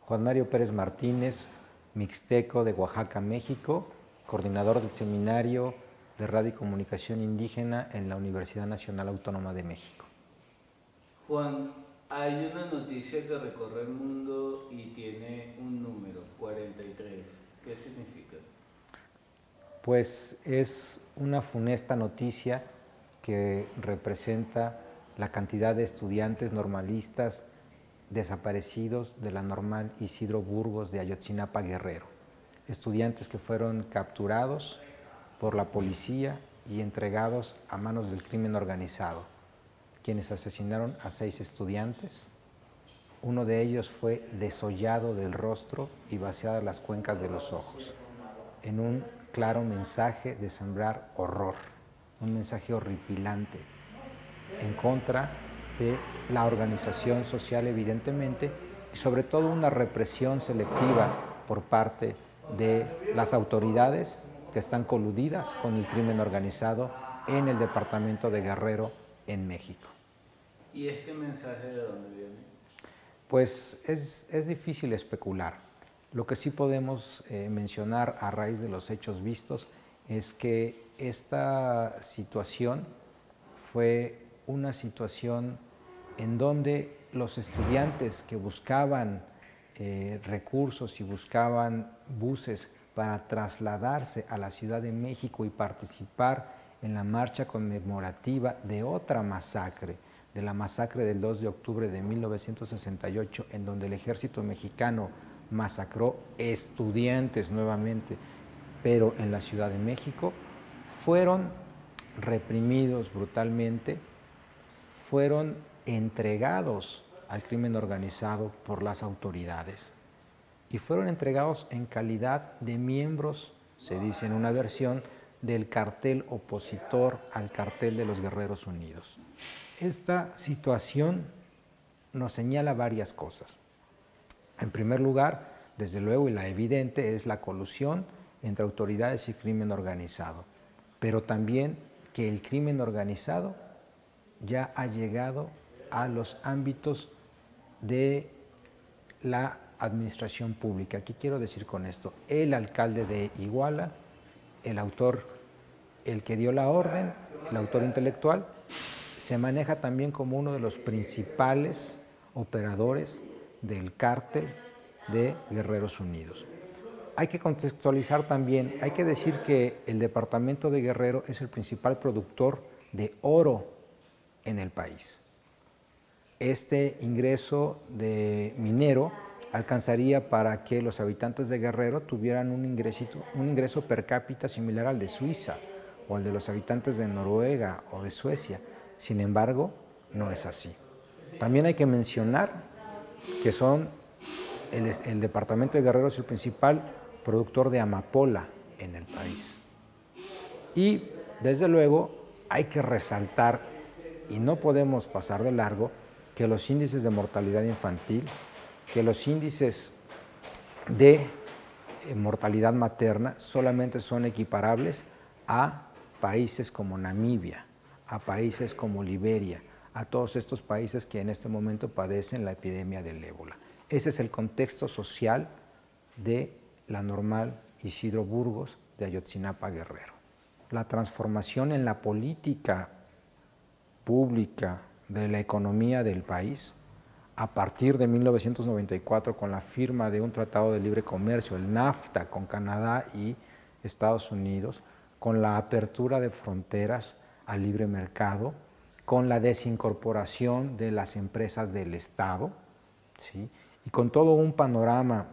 Juan Mario Pérez Martínez, mixteco de Oaxaca, México, coordinador del Seminario de Radio y Comunicación Indígena en la Universidad Nacional Autónoma de México. Juan, hay una noticia que recorre el mundo y tiene un número, 43. ¿Qué significa? Pues es una funesta noticia que representa la cantidad de estudiantes normalistas desaparecidos de la Normal Isidro Burgos de Ayotzinapa, Guerrero. Estudiantes que fueron capturados por la policía y entregados a manos del crimen organizado, quienes asesinaron a 6 estudiantes. Uno de ellos fue desollado del rostro y vaciadas las cuencas de los ojos, en un claro mensaje de sembrar horror, un mensaje horripilante en contra de la organización social, evidentemente, y sobre todo una represión selectiva por parte de las autoridades que están coludidas con el crimen organizado en el departamento de Guerrero, en México. ¿Y este mensaje de dónde viene? Pues es difícil especular. Lo que sí podemos mencionar a raíz de los hechos vistos es que esta situación fue una situación en donde los estudiantes que buscaban recursos y buscaban buses para trasladarse a la Ciudad de México y participar en la marcha conmemorativa de otra masacre, de la masacre del 2 de octubre de 1968, en donde el ejército mexicano masacró estudiantes nuevamente, pero en la Ciudad de México, fueron reprimidos brutalmente, fueron entregados al crimen organizado por las autoridades y fueron entregados en calidad de miembros, se dice en una versión, del cartel opositor al cartel de los Guerreros Unidos. Esta situación nos señala varias cosas. En primer lugar, desde luego, y la evidente, es la colusión entre autoridades y crimen organizado, pero también que el crimen organizado ya ha llegado a los ámbitos de la administración pública. ¿Qué quiero decir con esto? El alcalde de Iguala, el autor, el que dio la orden, el autor intelectual, se maneja también como uno de los principales operadores del cártel de Guerreros Unidos. Hay que contextualizar también, hay que decir que el departamento de Guerrero es el principal productor de oro en el país. Este ingreso de minero alcanzaría para que los habitantes de Guerrero tuvieran un ingreso per cápita similar al de Suiza o al de los habitantes de Noruega o de Suecia. Sin embargo, no es así. También hay que mencionar que el departamento de Guerrero es el principal productor de amapola en el país. Y desde luego hay que resaltar, y no podemos pasar de largo, que los índices de mortalidad infantil, que los índices de mortalidad materna solamente son equiparables a países como Namibia, a países como Liberia, a todos estos países que en este momento padecen la epidemia del ébola. Ese es el contexto social de la Normal Isidro Burgos de Ayotzinapa, Guerrero. La transformación en la política pública de la economía del país, a partir de 1994, con la firma de un tratado de libre comercio, el NAFTA, con Canadá y Estados Unidos, con la apertura de fronteras al libre mercado, con la desincorporación de las empresas del Estado, ¿sí? Y con todo un panorama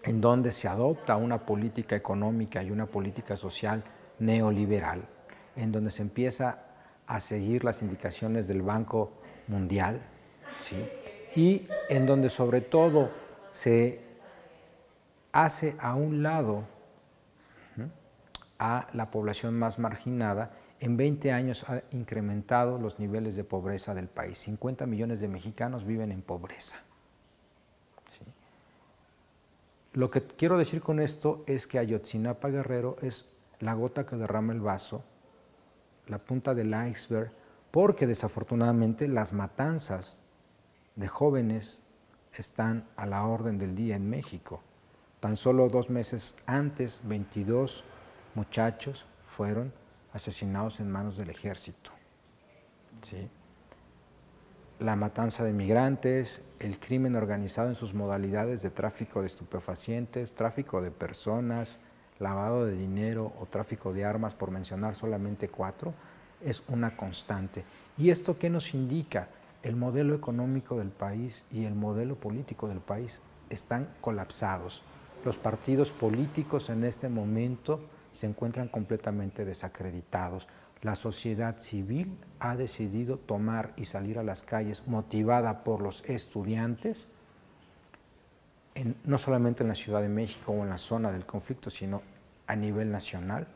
en donde se adopta una política económica y una política social neoliberal, en donde se empieza a seguir las indicaciones del Banco Mundial, ¿sí? Y en donde sobre todo se hace a un lado a la población más marginada. En 20 años ha incrementado los niveles de pobreza del país. 50 millones de mexicanos viven en pobreza. ¿Sí? Lo que quiero decir con esto es que Ayotzinapa, Guerrero, es la gota que derrama el vaso, la punta del iceberg, porque desafortunadamente las matanzas de jóvenes están a la orden del día en México. Tan solo 2 meses antes, 22 muchachos fueron asesinados en manos del ejército. ¿Sí? La matanza de migrantes, el crimen organizado en sus modalidades de tráfico de estupefacientes, tráfico de personas, lavado de dinero o tráfico de armas, por mencionar solamente 4, es una constante. ¿Y esto qué nos indica? El modelo económico del país y el modelo político del país están colapsados. Los partidos políticos en este momento se encuentran completamente desacreditados. La sociedad civil ha decidido tomar y salir a las calles motivada por los estudiantes, no solamente en la Ciudad de México o en la zona del conflicto, sino a nivel nacional,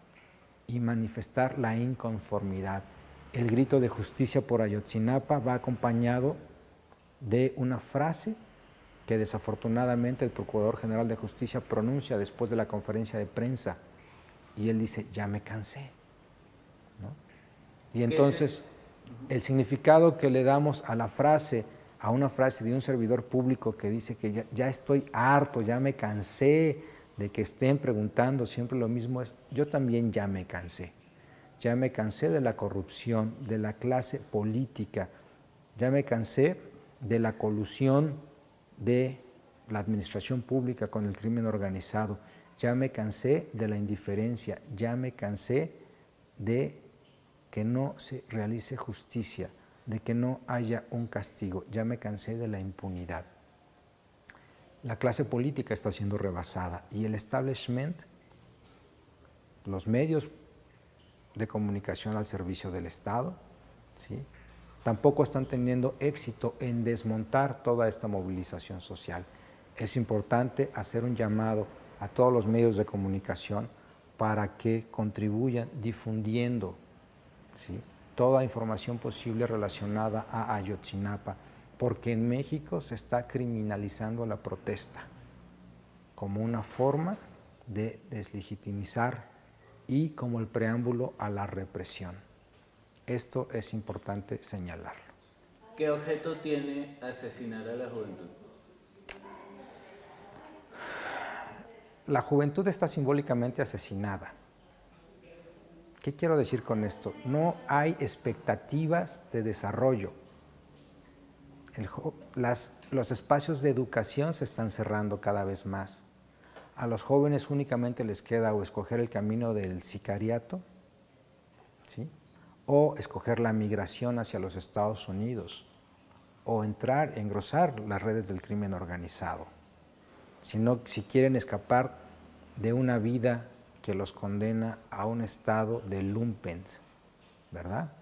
y manifestar la inconformidad. El grito de justicia por Ayotzinapa va acompañado de una frase que desafortunadamente el Procurador General de Justicia pronuncia después de la conferencia de prensa, y él dice: ya me cansé, ¿no? Y entonces el significado que le damos a la frase, a una frase de un servidor público que dice que ya estoy harto, ya me cansé de que estén preguntando siempre lo mismo, es: yo también ya me cansé de la corrupción, de la clase política, ya me cansé de la colusión de la administración pública con el crimen organizado, ya me cansé de la indiferencia, ya me cansé de que no se realice justicia, de que no haya un castigo, ya me cansé de la impunidad. La clase política está siendo rebasada y el establishment, los medios de comunicación al servicio del Estado, ¿sí?, tampoco están teniendo éxito en desmontar toda esta movilización social. Es importante hacer un llamado a todos los medios de comunicación para que contribuyan difundiendo, ¿sí?, toda información posible relacionada a Ayotzinapa, porque en México se está criminalizando la protesta como una forma de deslegitimizar y como el preámbulo a la represión. Esto es importante señalarlo. ¿Qué objeto tiene asesinar a la juventud? La juventud está simbólicamente asesinada. ¿Qué quiero decir con esto? No hay expectativas de desarrollo. Los espacios de educación se están cerrando cada vez más. A los jóvenes únicamente les queda o escoger el camino del sicariato, ¿sí?, o escoger la migración hacia los Estados Unidos, o engrosar las redes del crimen organizado. Si quieren escapar de una vida que los condena a un estado de lumpens, ¿verdad?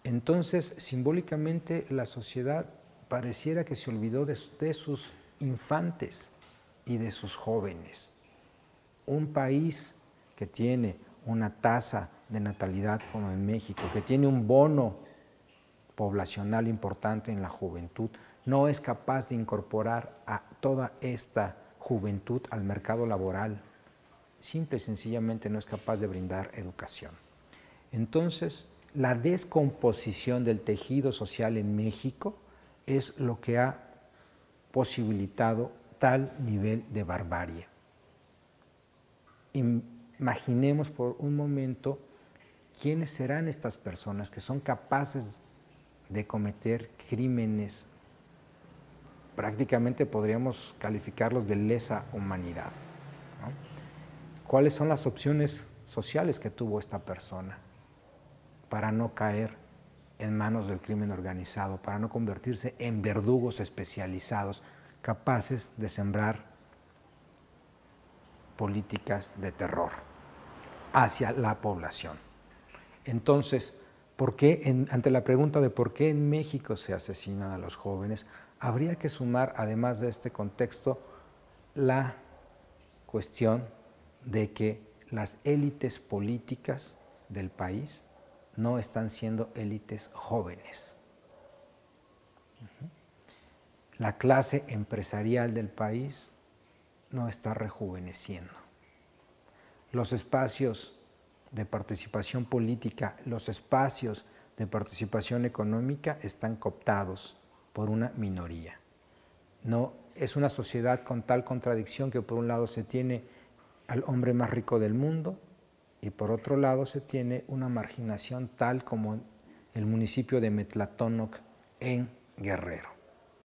Entonces, simbólicamente, la sociedad pareciera que se olvidó de sus infantes y de sus jóvenes. Un país que tiene una tasa de natalidad como en México, que tiene un bono poblacional importante en la juventud, no es capaz de incorporar a toda esta juventud al mercado laboral. Simple y sencillamente no es capaz de brindar educación. Entonces, la descomposición del tejido social en México es lo que ha posibilitado tal nivel de barbarie. Imaginemos por un momento quiénes serán estas personas que son capaces de cometer crímenes, prácticamente podríamos calificarlos de lesa humanidad, ¿no? ¿Cuáles son las opciones sociales que tuvo esta persona para no caer en manos del crimen organizado, para no convertirse en verdugos especializados capaces de sembrar políticas de terror hacia la población? Entonces, ante la pregunta de por qué en México se asesinan a los jóvenes, habría que sumar, además de este contexto, la cuestión de que las élites políticas del país no están siendo élites jóvenes. La clase empresarial del país no está rejuveneciendo. Los espacios de participación política, los espacios de participación económica están cooptados por una minoría. ¿no? Es una sociedad con tal contradicción que por un lado se tiene al hombre más rico del mundo y por otro lado se tiene una marginación tal como el municipio de Metlatónoc en Guerrero.